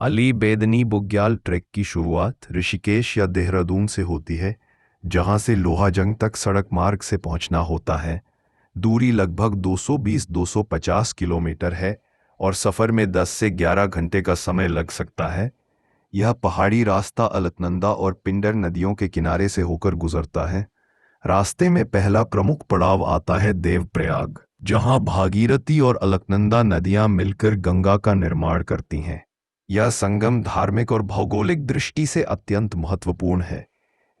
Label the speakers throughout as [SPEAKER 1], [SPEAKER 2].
[SPEAKER 1] Ali Bedni Bugyal track की शुरुआत ऋषिकेश या देहरादून से होती है, जहां से लोहाजंग तक सड़क मार्ग से पहुंचना होता है। दूरी लगभग 220-250 किलोमीटर है और सफ़र में 10 से 11 घंटे का समय लग सकता है। यह पहाड़ी रास्ता अलकनंदा और पिंडर नदियों के किनारे से होकर गुजरता है। रास्ते में पहला प्रमुख पड़ाव आता है देवप्रयाग, जहां भागीरथी और अलकनंदा नदियां मिलकर गंगा का निर्माण करती हैं। यह संगम धार्मिक और भौगोलिक दृष्टि से अत्यंत महत्वपूर्ण है।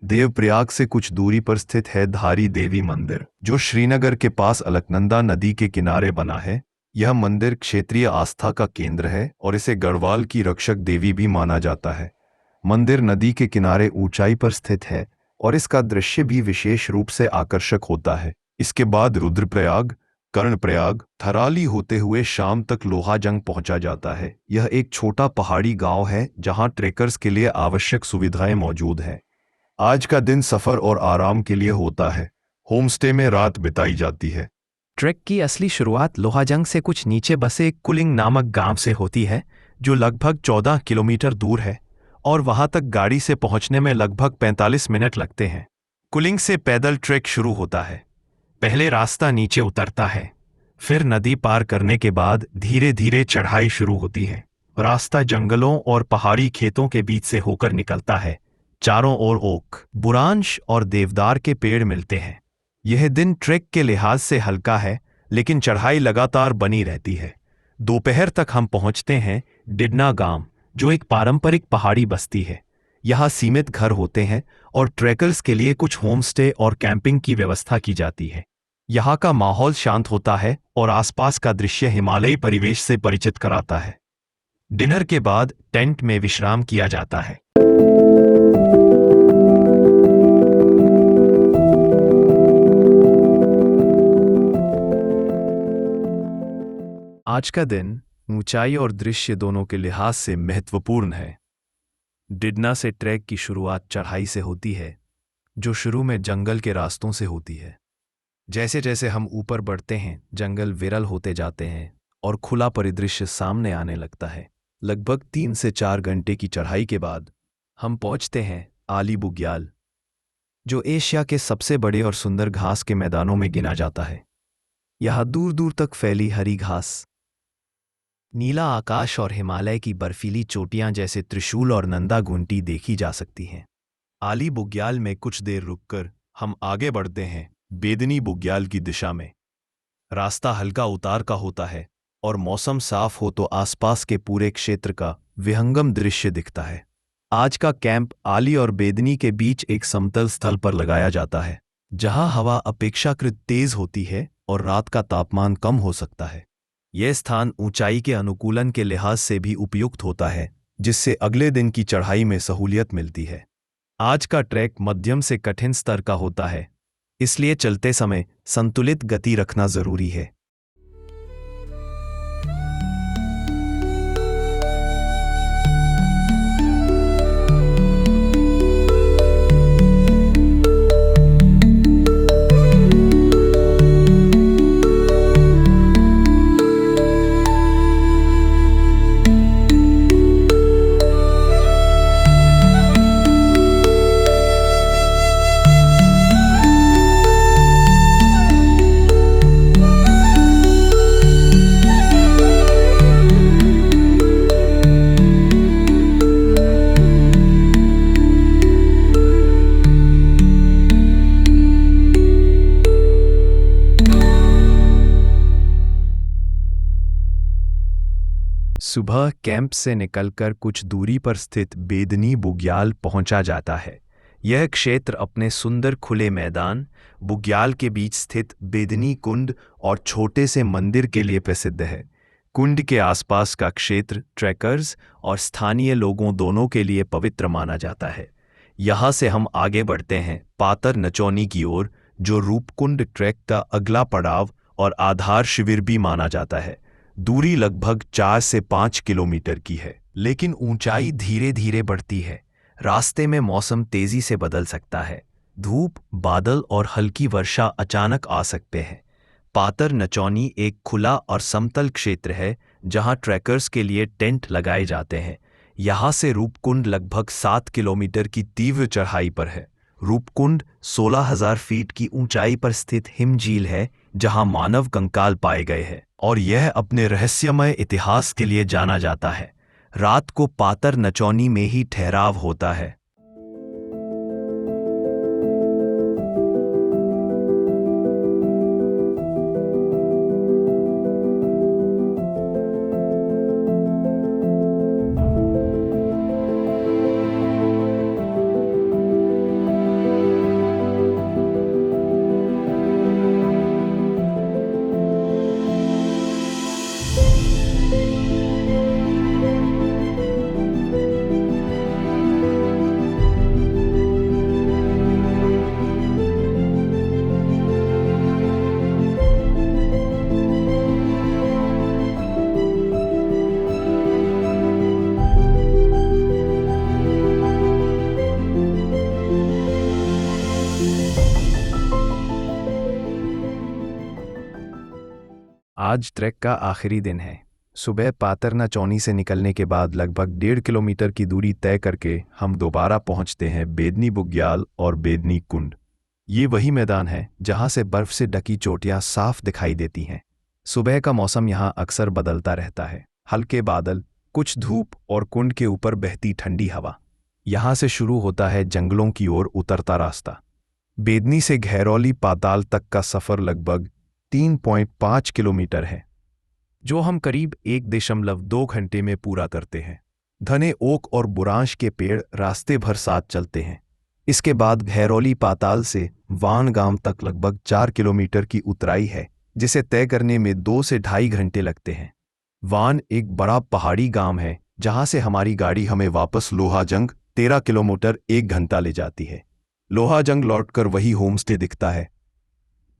[SPEAKER 1] देवप्रयाग से कुछ दूरी पर स्थित है धारी देवी मंदिर, जो श्रीनगर के पास अलकनंदा नदी के किनारे बना है। यह मंदिर क्षेत्रीय आस्था का केंद्र है और इसे गढ़वाल की रक्षक देवी भी माना जाता है। मंदिर नदी के किनारे ऊंचाई पर स्थित है और इसका दृश्य भी विशेष रूप से आकर्षक होता है। इसके बाद रुद्रप्रयाग, कर्णप्रयाग, थराली होते हुए शाम तक लोहाजंग पहुंचा जाता है। यह एक छोटा पहाड़ी गांव है जहां ट्रेकर्स के लिए आवश्यक सुविधाएं मौजूद हैं। आज का दिन सफर और आराम के लिए होता है। होमस्टे में रात बिताई जाती है।
[SPEAKER 2] ट्रैक की असली शुरुआत लोहाजंग से कुछ नीचे बसे कुलिंग नामक गांव से होती है, जो लगभग 14 किलोमीटर दूर है और वहां तक गाड़ी से पहुंचने में लगभग 45 मिनट लगते हैं। कुलिंग से पैदल ट्रैक शुरू होता है। पहले रास्ता नीचे उतरता है, फिर नदी पार करने के बाद धीरे धीरे चढ़ाई शुरू होती है। रास्ता जंगलों और पहाड़ी खेतों के बीच से होकर निकलता है। चारों ओर ओक, बुरांश और देवदार के पेड़ मिलते हैं। यह दिन ट्रैक के लिहाज से हल्का है, लेकिन चढ़ाई लगातार बनी रहती है। दोपहर तक हम पहुंचते हैं डिडना गांव, जो एक पारंपरिक पहाड़ी बस्ती है। यहाँ सीमित घर होते हैं और ट्रैकर्स के लिए कुछ होमस्टे और कैंपिंग की व्यवस्था की जाती है। यहाँ का माहौल शांत होता है और आसपास का दृश्य हिमालयी परिवेश से परिचित कराता है। डिनर के बाद टेंट में विश्राम किया जाता है। आज का दिन ऊंचाई और दृश्य दोनों के लिहाज से महत्वपूर्ण है। डिडना से ट्रैक की शुरुआत चढ़ाई से होती है, जो शुरू में जंगल के रास्तों से होती है। जैसे जैसे हम ऊपर बढ़ते हैं, जंगल विरल होते जाते हैं और खुला परिदृश्य सामने आने लगता है। लगभग 3 से 4 घंटे की चढ़ाई के बाद हम पहुंचते हैं आली बुग्याल, जो एशिया के सबसे बड़े और सुंदर घास के मैदानों में गिना जाता है। यहाँ दूर दूर तक फैली हरी घास, नीला आकाश और हिमालय की बर्फीली चोटियां जैसे त्रिशूल और नंदा घुंटी देखी जा सकती हैं। आली बुग्याल में कुछ देर रुककर हम आगे बढ़ते हैं बेदनी बुग्याल की दिशा में। रास्ता हल्का उतार का होता है और मौसम साफ हो तो आसपास के पूरे क्षेत्र का विहंगम दृश्य दिखता है। आज का कैंप आली और बेदनी के बीच एक समतल स्थल पर लगाया जाता है, जहां हवा अपेक्षाकृत तेज होती है और रात का तापमान कम हो सकता है। यह स्थान ऊंचाई के अनुकूलन के लिहाज से भी उपयुक्त होता है, जिससे अगले दिन की चढ़ाई में सहूलियत मिलती है। आज का ट्रैक मध्यम से कठिन स्तर का होता है, इसलिए चलते समय संतुलित गति रखना जरूरी है। सुबह कैंप से निकलकर कुछ दूरी पर स्थित बेदनी बुग्याल पहुंचा जाता है। यह क्षेत्र अपने सुंदर खुले मैदान, बुग्याल के बीच स्थित बेदनी कुंड और छोटे से मंदिर के लिए प्रसिद्ध है। कुंड के आसपास का क्षेत्र ट्रैकर्स और स्थानीय लोगों दोनों के लिए पवित्र माना जाता है। यहाँ से हम आगे बढ़ते हैं पातर नचौनी की ओर, जो रूपकुंड ट्रैक का अगला पड़ाव और आधार शिविर भी माना जाता है। दूरी लगभग 4 से 5 किलोमीटर की है, लेकिन ऊंचाई धीरे धीरे बढ़ती है। रास्ते में मौसम तेजी से बदल सकता है। धूप, बादल और हल्की वर्षा अचानक आ सकते हैं। पातर नचौनी एक खुला और समतल क्षेत्र है जहां ट्रैकर्स के लिए टेंट लगाए जाते हैं। यहाँ से रूपकुंड लगभग 7 किलोमीटर की तीव्र चढ़ाई पर है। रूपकुंड 16,000 फीट की ऊंचाई पर स्थित हिमझील है जहां मानव कंकाल पाए गए हैं और यह अपने रहस्यमय इतिहास के लिए जाना जाता है। रात को पातर नचौनी में ही ठहराव होता है। आज ट्रैक का आखिरी दिन है। सुबह पातरना चौनी से निकलने के बाद लगभग 1.5 किलोमीटर की दूरी तय करके हम दोबारा पहुंचते हैं बेदनी बुग्याल और बेदनी कुंड। ये वही मैदान है जहां से बर्फ से ढकी चोटियां साफ दिखाई देती हैं। सुबह का मौसम यहां अक्सर बदलता रहता है, हल्के बादल, कुछ धूप और कुंड के ऊपर बहती ठंडी हवा। यहां से शुरू होता है जंगलों की ओर उतरता रास्ता। बेदनी से घैरौली पाताल तक का सफर लगभग 3.5 किलोमीटर है, जो हम करीब 1.2 घंटे में पूरा करते हैं। घने ओक और बुरांश के पेड़ रास्ते भर साथ चलते हैं। इसके बाद घैरौली पाताल से वानगांव तक लगभग 4 किलोमीटर की उतराई है, जिसे तय करने में 2 से 2.5 घंटे लगते हैं। वान एक बड़ा पहाड़ी गांव है जहां से हमारी गाड़ी हमें वापस लोहाजंग 13 किलोमीटर 1 घंटा ले जाती है। लोहाजंग लौटकर वही होमस्टे दिखता है,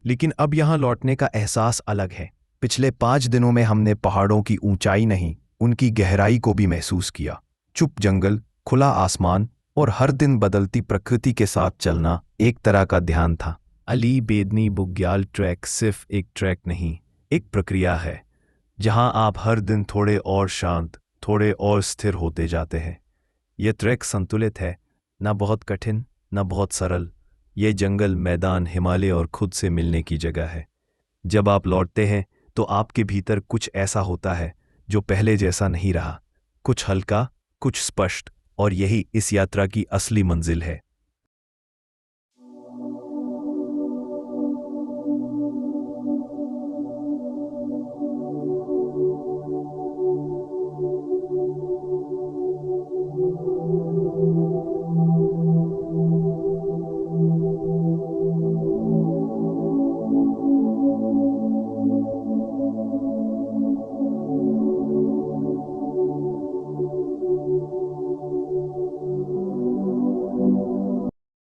[SPEAKER 2] लेकिन अब यहां लौटने का एहसास अलग है। पिछले 5 दिनों में हमने पहाड़ों की ऊंचाई नहीं, उनकी गहराई को भी महसूस किया। चुप जंगल, खुला आसमान और हर दिन बदलती प्रकृति के साथ चलना एक तरह का ध्यान था। अली बेदनी बुग्याल ट्रैक सिर्फ एक ट्रैक नहीं, एक प्रक्रिया है जहां आप हर दिन थोड़े और शांत, थोड़े और स्थिर होते जाते हैं। यह ट्रैक संतुलित है, ना बहुत कठिन, ना बहुत सरल। ये जंगल, मैदान, हिमालय और खुद से मिलने की जगह है। जब आप लौटते हैं तो आपके भीतर कुछ ऐसा होता है जो पहले जैसा नहीं रहा, कुछ हल्का, कुछ स्पष्ट, और यही इस यात्रा की असली मंजिल है।